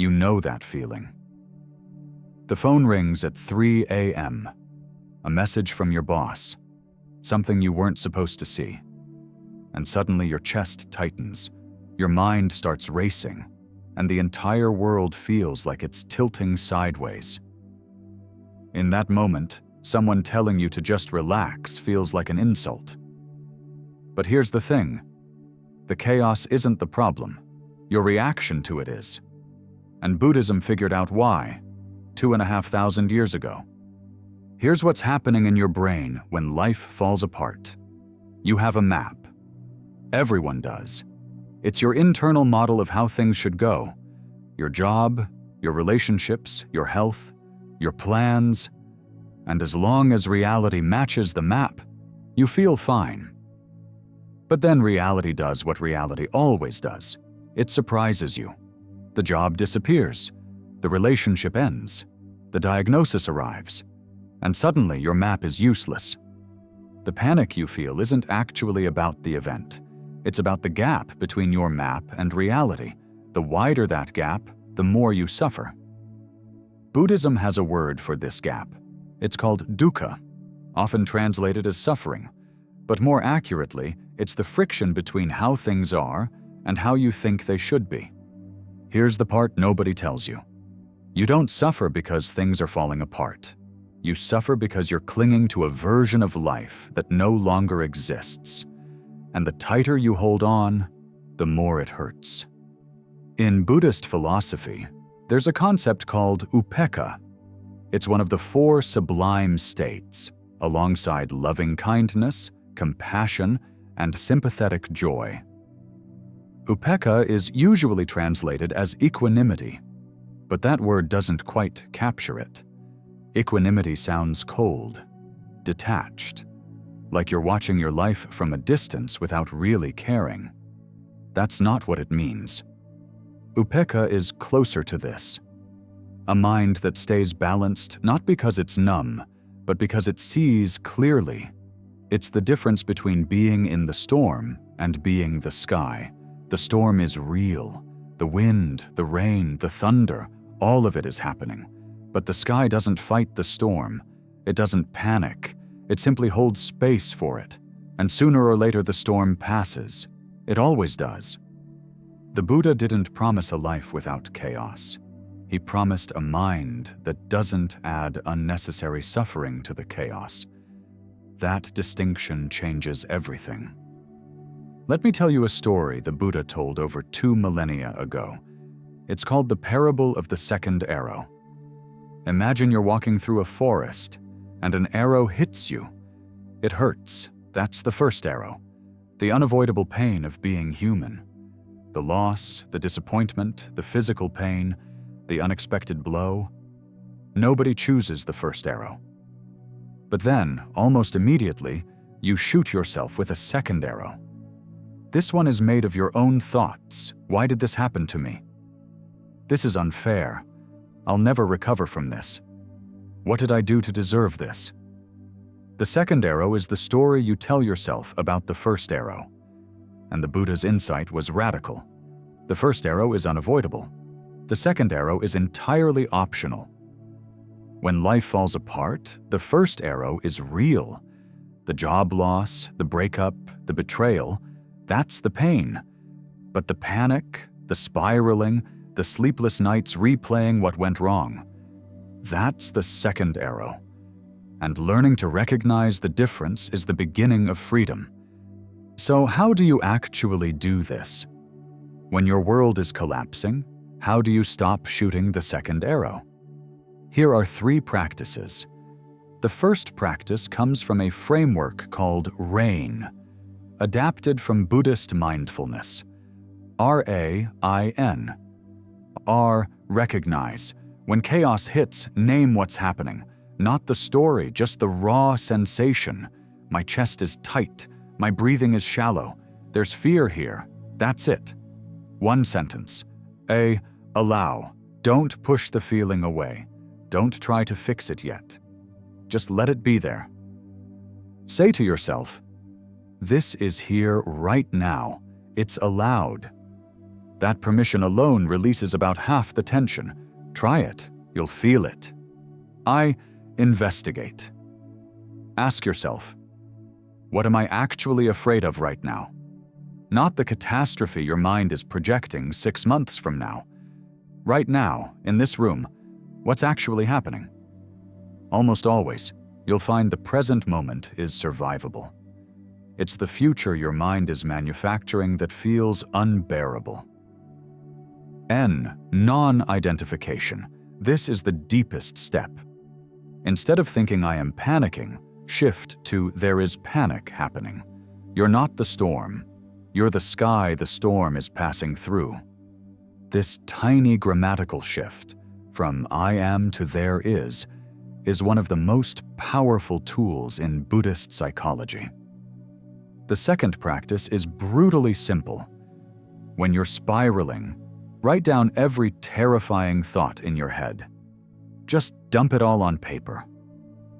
You know that feeling. The phone rings at 3 a.m. A message from your boss, something you weren't supposed to see. And suddenly your chest tightens, your mind starts racing, and the entire world feels like it's tilting sideways. In that moment, someone telling you to just relax feels like an insult. But here's the thing. The chaos isn't the problem. Your reaction to it is. And Buddhism figured out why, 2,500 years ago. Here's what's happening in your brain when life falls apart. You have a map. Everyone does. It's your internal model of how things should go. Your job, your relationships, your health, your plans. And as long as reality matches the map, you feel fine. But then reality does what reality always does. It surprises you. The job disappears. The relationship ends. The diagnosis arrives. And suddenly your map is useless. The panic you feel isn't actually about the event. It's about the gap between your map and reality. The wider that gap, the more you suffer. Buddhism has a word for this gap. It's called dukkha, often translated as suffering. But more accurately, it's the friction between how things are and how you think they should be. Here's the part nobody tells you. You don't suffer because things are falling apart. You suffer because you're clinging to a version of life that no longer exists. And the tighter you hold on, the more it hurts. In Buddhist philosophy, there's a concept called Upekkha. It's one of the 4 sublime states, alongside loving kindness, compassion, and sympathetic joy. Upekkha is usually translated as equanimity, but that word doesn't quite capture it. Equanimity sounds cold, detached, like you're watching your life from a distance without really caring. That's not what it means. Upekkha is closer to this. A mind that stays balanced not because it's numb, but because it sees clearly. It's the difference between being in the storm and being the sky. The storm is real. The wind, the rain, the thunder, all of it is happening. But the sky doesn't fight the storm. It doesn't panic. It simply holds space for it. And sooner or later the storm passes. It always does. The Buddha didn't promise a life without chaos. He promised a mind that doesn't add unnecessary suffering to the chaos. That distinction changes everything. Let me tell you a story the Buddha told over 2 millennia ago. It's called the parable of the second arrow. Imagine you're walking through a forest, and an arrow hits you. It hurts. That's the first arrow. The unavoidable pain of being human. The loss, the disappointment, the physical pain, the unexpected blow. Nobody chooses the first arrow. But then, almost immediately, you shoot yourself with a second arrow. This one is made of your own thoughts. Why did this happen to me? This is unfair. I'll never recover from this. What did I do to deserve this? The second arrow is the story you tell yourself about the first arrow. And the Buddha's insight was radical. The first arrow is unavoidable. The second arrow is entirely optional. When life falls apart, the first arrow is real. The job loss, the breakup, the betrayal, that's the pain. But the panic, the spiraling, the sleepless nights replaying what went wrong, that's the second arrow. And learning to recognize the difference is the beginning of freedom. So how do you actually do this? When your world is collapsing, how do you stop shooting the second arrow? Here are 3 practices. The first practice comes from a framework called RAIN, adapted from Buddhist mindfulness. R-A-I-N. R, recognize. When chaos hits, name what's happening. Not the story, just the raw sensation. My chest is tight. My breathing is shallow. There's fear here. That's it. 1 sentence. A, allow. Don't push the feeling away. Don't try to fix it yet. Just let it be there. Say to yourself, this is here right now. It's allowed. That permission alone releases about half the tension. Try it. You'll feel it. I investigate. Ask yourself, what am I actually afraid of right now? Not the catastrophe your mind is projecting 6 months from now. Right now, in this room, what's actually happening? Almost always, you'll find the present moment is survivable. It's the future your mind is manufacturing that feels unbearable. N. Non-identification. This is the deepest step. Instead of thinking I am panicking, shift to there is panic happening. You're not the storm. You're the sky the storm is passing through. This tiny grammatical shift, from I am to there is one of the most powerful tools in Buddhist psychology. The second practice is brutally simple. When you're spiraling, write down every terrifying thought in your head. Just dump it all on paper.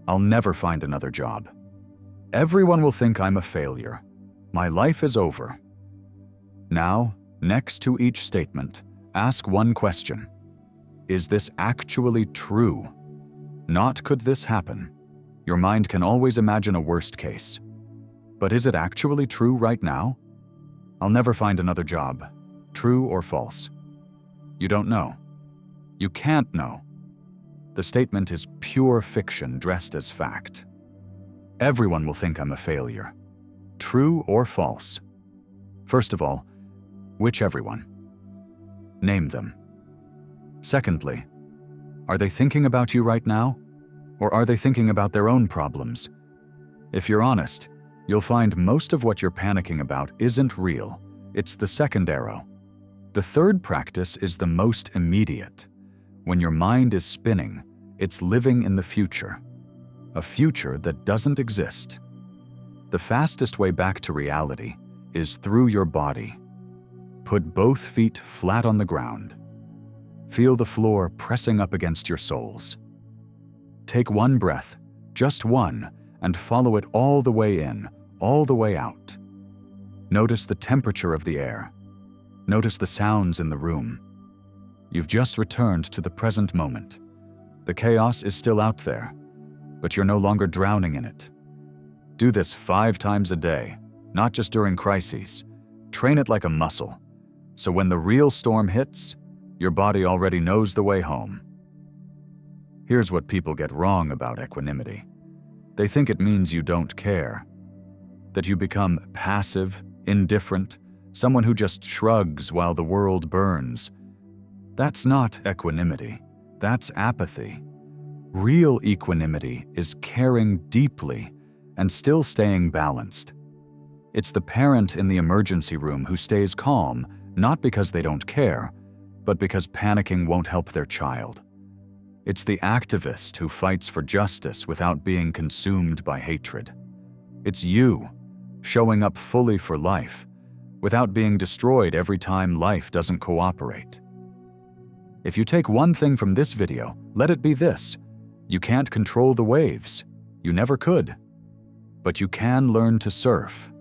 I'll never find another job. Everyone will think I'm a failure. My life is over. Now, next to each statement, ask one question. Is this actually true? Not could this happen. Your mind can always imagine a worst case. But is it actually true right now? I'll never find another job. True or false? You don't know. You can't know. The statement is pure fiction dressed as fact. Everyone will think I'm a failure. True or false? First of all, which everyone? Name them. Secondly, are they thinking about you right now? Or are they thinking about their own problems? If you're honest, you'll find most of what you're panicking about isn't real. It's the second arrow. The third practice is the most immediate. When your mind is spinning, it's living in the future. A future that doesn't exist. The fastest way back to reality is through your body. Put both feet flat on the ground. Feel the floor pressing up against your soles. Take one breath, just one, and follow it all the way in, all the way out. Notice the temperature of the air. Notice the sounds in the room. You've just returned to the present moment. The chaos is still out there, but you're no longer drowning in it. Do this 5 times a day, not just during crises. Train it like a muscle, so when the real storm hits, your body already knows the way home. Here's what people get wrong about equanimity. They think it means you don't care, that you become passive, indifferent, someone who just shrugs while the world burns. That's not equanimity. That's apathy. Real equanimity is caring deeply and still staying balanced. It's the parent in the emergency room who stays calm, not because they don't care, but because panicking won't help their child. It's the activist who fights for justice without being consumed by hatred. It's you, showing up fully for life, without being destroyed every time life doesn't cooperate. If you take one thing from this video, let it be this. You can't control the waves. You never could. But you can learn to surf.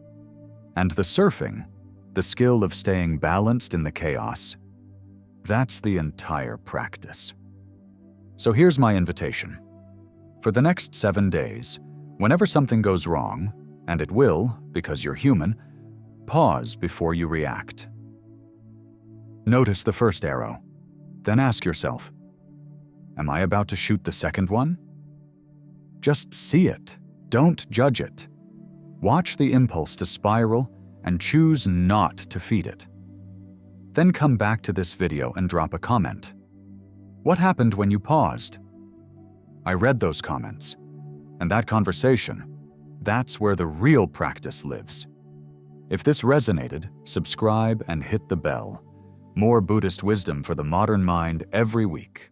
And the surfing, the skill of staying balanced in the chaos, that's the entire practice. So here's my invitation. For the next 7 days, whenever something goes wrong, and it will because you're human, pause before you react. Notice the first arrow. Then ask yourself, am I about to shoot the second one? Just see it. Don't judge it. Watch the impulse to spiral and choose not to feed it. Then come back to this video and drop a comment. What happened when you paused? I read those comments, and that conversation, that's where the real practice lives. If this resonated, subscribe and hit the bell. More Buddhist wisdom for the modern mind every week.